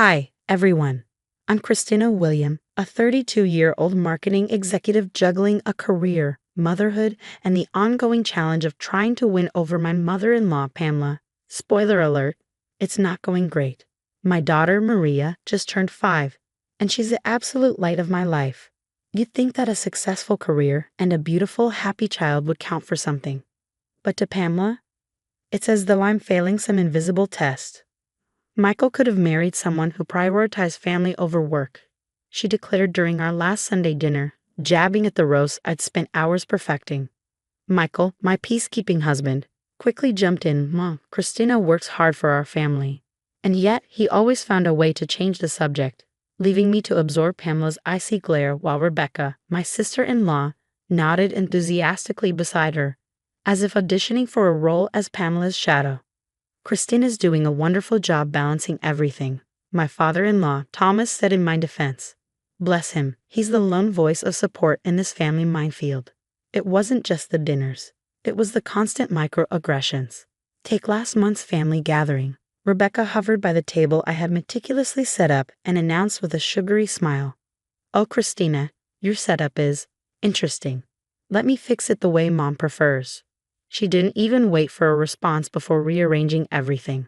Hi, everyone. I'm Christina William, a 32-year-old marketing executive juggling a career, motherhood, and the ongoing challenge of trying to win over my mother-in-law, Pamela. Spoiler alert, it's not going great. My daughter, Maria, just turned 5, and she's the absolute light of my life. You'd think that a successful career and a beautiful, happy child would count for something. But to Pamela, it's as though I'm failing some invisible test. Michael could have married someone who prioritized family over work, she declared during our last Sunday dinner, jabbing at the roast I'd spent hours perfecting. Michael, my peacekeeping husband, quickly jumped in. Mom, Christina works hard for our family. And yet, he always found a way to change the subject, leaving me to absorb Pamela's icy glare while Rebecca, my sister-in-law, nodded enthusiastically beside her, as if auditioning for a role as Pamela's shadow. Christina's doing a wonderful job balancing everything, my father-in-law, Thomas, said in my defense. Bless him, he's the lone voice of support in this family minefield. It wasn't just the dinners. It was the constant microaggressions. Take last month's family gathering. Rebecca hovered by the table I had meticulously set up and announced with a sugary smile. Oh, Christina, your setup is interesting. Let me fix it the way Mom prefers. She didn't even wait for a response before rearranging everything.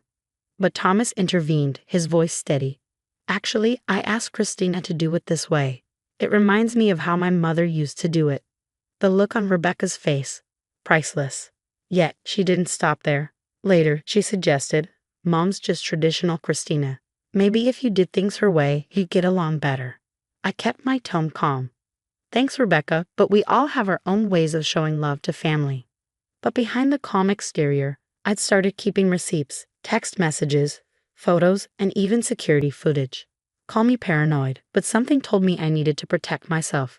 But Thomas intervened, his voice steady. Actually, I asked Christina to do it this way. It reminds me of how my mother used to do it. The look on Rebecca's face, priceless. Yet, she didn't stop there. Later, she suggested, Mom's just traditional Christina. Maybe if you did things her way, you'd get along better. I kept my tone calm. Thanks, Rebecca, but we all have our own ways of showing love to family. But behind the calm exterior, I'd started keeping receipts, text messages, photos, and even security footage. Call me paranoid, but something told me I needed to protect myself.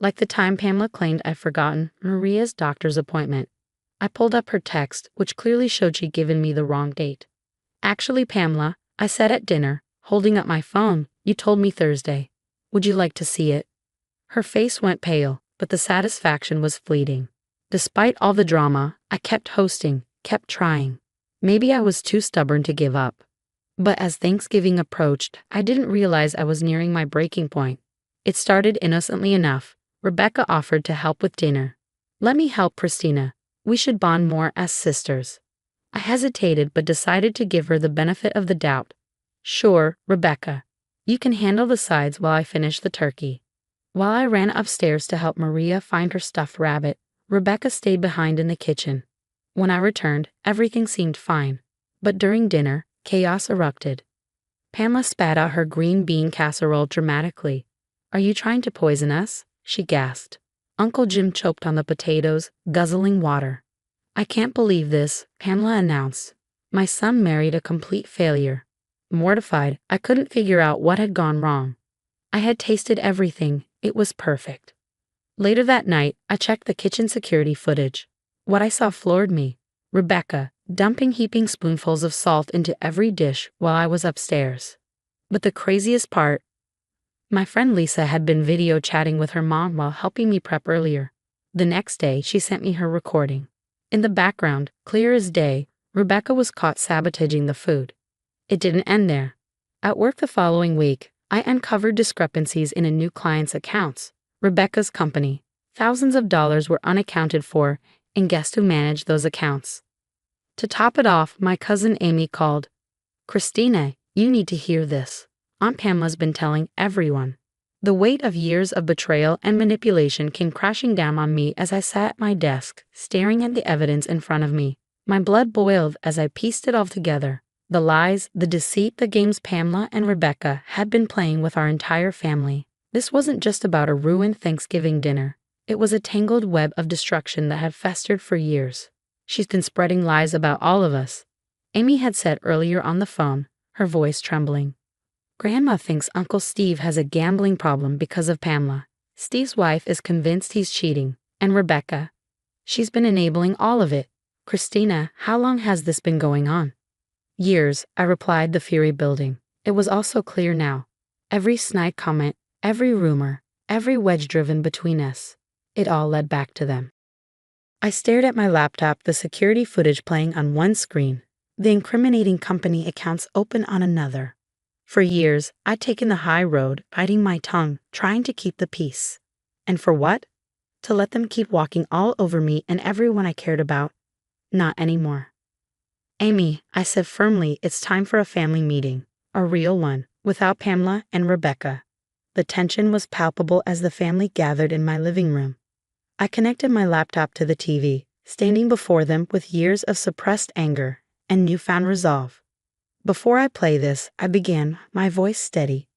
Like the time Pamela claimed I'd forgotten Maria's doctor's appointment. I pulled up her text, which clearly showed she'd given me the wrong date. Actually, Pamela, I said at dinner, holding up my phone, you told me Thursday. Would you like to see it? Her face went pale, but the satisfaction was fleeting. Despite all the drama, I kept hosting, kept trying. Maybe I was too stubborn to give up. But as Thanksgiving approached, I didn't realize I was nearing my breaking point. It started innocently enough. Rebecca offered to help with dinner. Let me help, Christina. We should bond more as sisters. I hesitated but decided to give her the benefit of the doubt. Sure, Rebecca. You can handle the sides while I finish the turkey. While I ran upstairs to help Maria find her stuffed rabbit, Rebecca stayed behind in the kitchen. When I returned, everything seemed fine. But during dinner, chaos erupted. Pamela spat out her green bean casserole dramatically. Are you trying to poison us? She gasped. Uncle Jim choked on the potatoes, guzzling water. I can't believe this, Pamela announced. My son married a complete failure. Mortified, I couldn't figure out what had gone wrong. I had tasted everything. It was perfect. Later that night, I checked the kitchen security footage. What I saw floored me. Rebecca, dumping heaping spoonfuls of salt into every dish while I was upstairs. But the craziest part, my friend Lisa had been video chatting with her mom while helping me prep earlier. The next day, she sent me her recording. In the background, clear as day, Rebecca was caught sabotaging the food. It didn't end there. At work the following week, I uncovered discrepancies in a new client's accounts. Rebecca's company. Thousands of dollars were unaccounted for, and guess who managed those accounts? To top it off, my cousin Amy called. Christina, you need to hear this. Aunt Pamela's been telling everyone. The weight of years of betrayal and manipulation came crashing down on me as I sat at my desk, staring at the evidence in front of me. My blood boiled as I pieced it all together. The lies, the deceit, the games Pamela and Rebecca had been playing with our entire family. This wasn't just about a ruined Thanksgiving dinner. It was a tangled web of destruction that had festered for years. She's been spreading lies about all of us. Amy had said earlier on the phone, her voice trembling. Grandma thinks Uncle Steve has a gambling problem because of Pamela. Steve's wife is convinced he's cheating. And Rebecca. She's been enabling all of it. Christina, how long has this been going on? Years, I replied, the fury building. It was also clear now. Every snide comment, every rumor, every wedge driven between us, it all led back to them. I stared at my laptop, the security footage playing on one screen, the incriminating company accounts open on another. For years, I'd taken the high road, biting my tongue, trying to keep the peace. And for what? To let them keep walking all over me and everyone I cared about. Not anymore. Amy, I said firmly, it's time for a family meeting. A real one, without Pamela and Rebecca. The tension was palpable as the family gathered in my living room. I connected my laptop to the TV, standing before them with years of suppressed anger and newfound resolve. Before I play this, I began, my voice steady.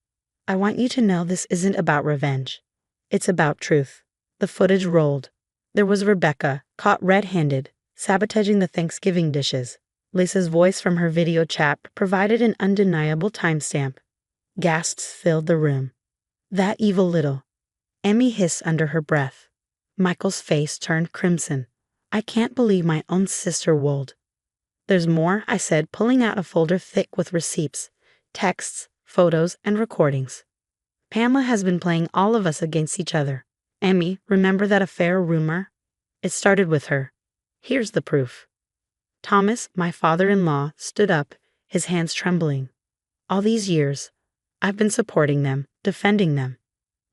I want you to know this isn't about revenge. It's about truth. The footage rolled. There was Rebecca, caught red-handed, sabotaging the Thanksgiving dishes. Lisa's voice from her video chat provided an undeniable timestamp. Gasps filled the room. That evil little. Emmy hissed under her breath. Michael's face turned crimson. I can't believe my own sister would. There's more, I said, pulling out a folder thick with receipts, texts, photos, and recordings. Pamela has been playing all of us against each other. Emmy, remember that affair rumor? It started with her. Here's the proof. Thomas, my father-in-law, stood up, his hands trembling. All these years, I've been supporting them, defending them.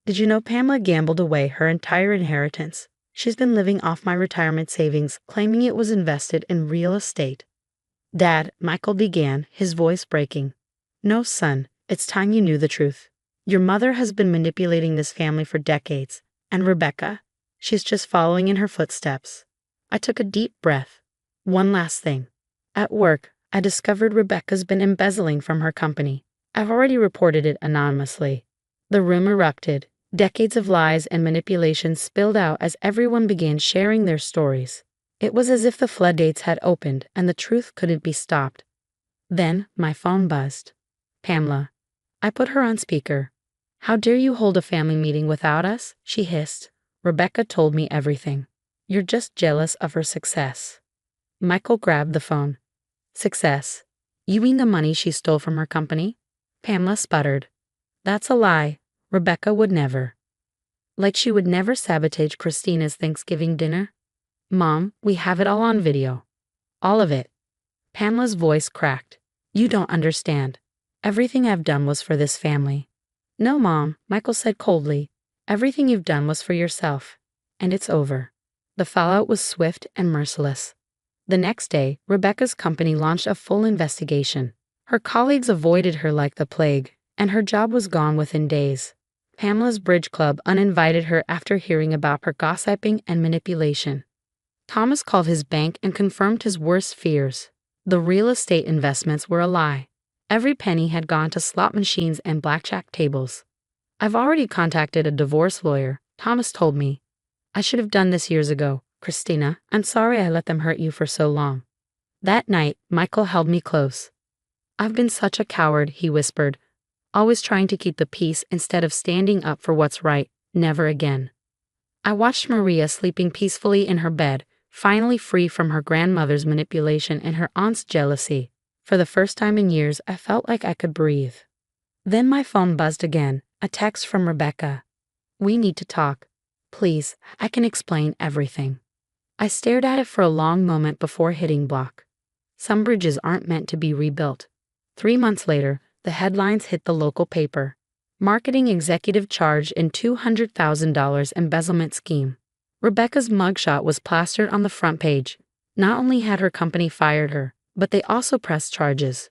Did you know Pamela gambled away her entire inheritance? She's been living off my retirement savings, claiming it was invested in real estate. Dad, Michael began, his voice breaking. No, son, it's time you knew the truth. Your mother has been manipulating this family for decades. And Rebecca? She's just following in her footsteps. I took a deep breath. One last thing. At work, I discovered Rebecca's been embezzling from her company. I've already reported it anonymously. The room erupted. Decades of lies and manipulation spilled out as everyone began sharing their stories. It was as if the floodgates had opened and the truth couldn't be stopped. Then my phone buzzed. Pamela. I put her on speaker. How dare you hold a family meeting without us? She hissed. Rebecca told me everything. You're just jealous of her success. Michael grabbed the phone. Success? You mean the money she stole from her company? Pamela sputtered. That's a lie. Rebecca would never. Like she would never sabotage Christina's Thanksgiving dinner? Mom, we have it all on video. All of it. Pamela's voice cracked. You don't understand. Everything I've done was for this family. No, Mom, Michael said coldly. Everything you've done was for yourself. And it's over. The fallout was swift and merciless. The next day, Rebecca's company launched a full investigation. Her colleagues avoided her like the plague, and her job was gone within days. Pamela's bridge club uninvited her after hearing about her gossiping and manipulation. Thomas called his bank and confirmed his worst fears. The real estate investments were a lie. Every penny had gone to slot machines and blackjack tables. I've already contacted a divorce lawyer, Thomas told me. I should have done this years ago. Christina, I'm sorry I let them hurt you for so long. That night, Michael held me close. I've been such a coward, he whispered, always trying to keep the peace instead of standing up for what's right. Never again. I watched Maria sleeping peacefully in her bed, finally free from her grandmother's manipulation and her aunt's jealousy. For the first time in years, I felt like I could breathe. Then my phone buzzed again, a text from Rebecca. We need to talk. Please, I can explain everything. I stared at it for a long moment before hitting block. Some bridges aren't meant to be rebuilt. 3 months later, the headlines hit the local paper. Marketing executive charged in $200,000 embezzlement scheme. Rebecca's mugshot was plastered on the front page. Not only had her company fired her, but they also pressed charges.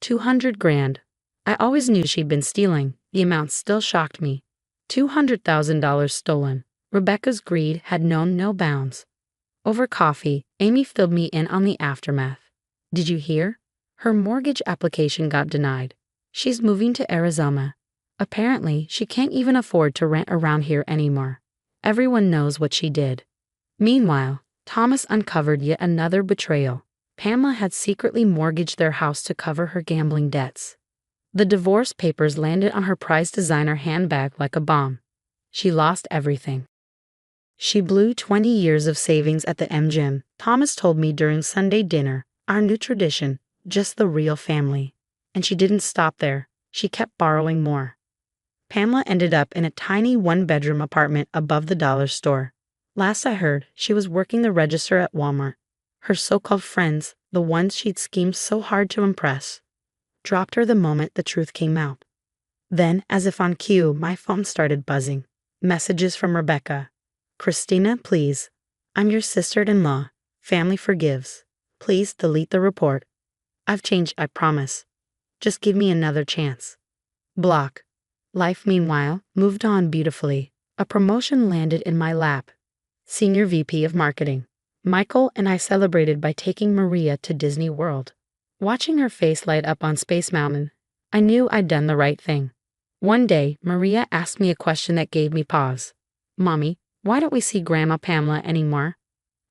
200 grand. I always knew she'd been stealing. The amount still shocked me. $200,000 stolen. Rebecca's greed had known no bounds. Over coffee, Amy filled me in on the aftermath. Did you hear? Her mortgage application got denied. She's moving to Arizona. Apparently, she can't even afford to rent around here anymore. Everyone knows what she did. Meanwhile, Thomas uncovered yet another betrayal. Pamela had secretly mortgaged their house to cover her gambling debts. The divorce papers landed on her prized designer handbag like a bomb. She lost everything. She blew 20 years of savings at the MGM, Thomas told me during Sunday dinner, our new tradition, just the real family. And she didn't stop there. She kept borrowing more. Pamela ended up in a tiny one-bedroom apartment above the dollar store. Last I heard, she was working the register at Walmart. Her so-called friends, the ones she'd schemed so hard to impress, dropped her the moment the truth came out. Then, as if on cue, my phone started buzzing. Messages from Rebecca. Christina, please. I'm your sister-in-law. Family forgives. Please delete the report. I've changed, I promise. Just give me another chance. Block. Life, meanwhile, moved on beautifully. A promotion landed in my lap. Senior VP of Marketing. Michael and I celebrated by taking Maria to Disney World. Watching her face light up on Space Mountain, I knew I'd done the right thing. One day, Maria asked me a question that gave me pause. Mommy, why don't we see Grandma Pamela anymore?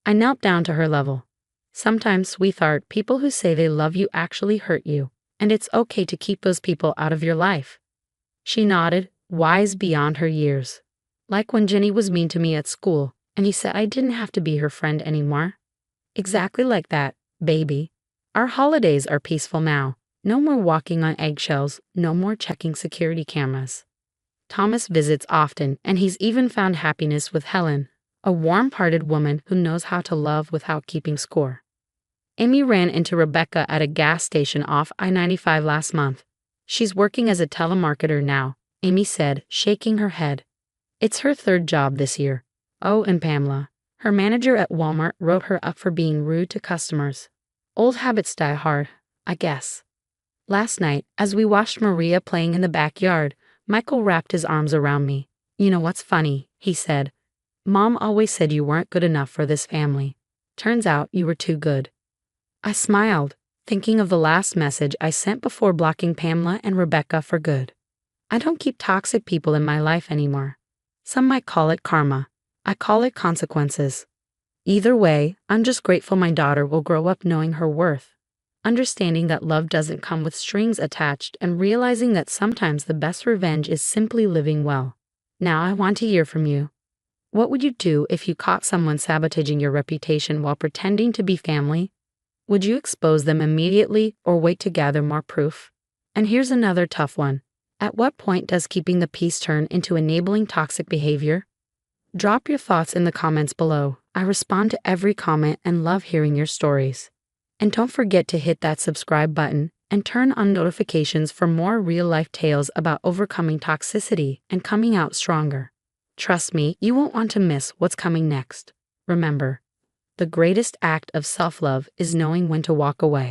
I knelt down to her level. Sometimes, sweetheart, people who say they love you actually hurt you, and it's okay to keep those people out of your life. She nodded, wise beyond her years. Like when Jenny was mean to me at school, and you said I didn't have to be her friend anymore. Exactly like that, baby. Our holidays are peaceful now. No more walking on eggshells, no more checking security cameras. Thomas visits often, and he's even found happiness with Helen, a warm-hearted woman who knows how to love without keeping score. Amy ran into Rebecca at a gas station off I-95 last month. She's working as a telemarketer now, Amy said, shaking her head. It's her third job this year. Oh, and Pamela. Her manager at Walmart wrote her up for being rude to customers. Old habits die hard, I guess. Last night, as we watched Maria playing in the backyard, Michael wrapped his arms around me. You know what's funny, he said. Mom always said you weren't good enough for this family. Turns out you were too good. I smiled, thinking of the last message I sent before blocking Pamela and Rebecca for good. I don't keep toxic people in my life anymore. Some might call it karma. I call it consequences. Either way, I'm just grateful my daughter will grow up knowing her worth, understanding that love doesn't come with strings attached, and realizing that sometimes the best revenge is simply living well. Now I want to hear from you. What would you do if you caught someone sabotaging your reputation while pretending to be family? Would you expose them immediately or wait to gather more proof? And here's another tough one. At what point does keeping the peace turn into enabling toxic behavior? Drop your thoughts in the comments below. I respond to every comment and love hearing your stories. And don't forget to hit that subscribe button and turn on notifications for more real-life tales about overcoming toxicity and coming out stronger. Trust me, you won't want to miss what's coming next. Remember, the greatest act of self-love is knowing when to walk away.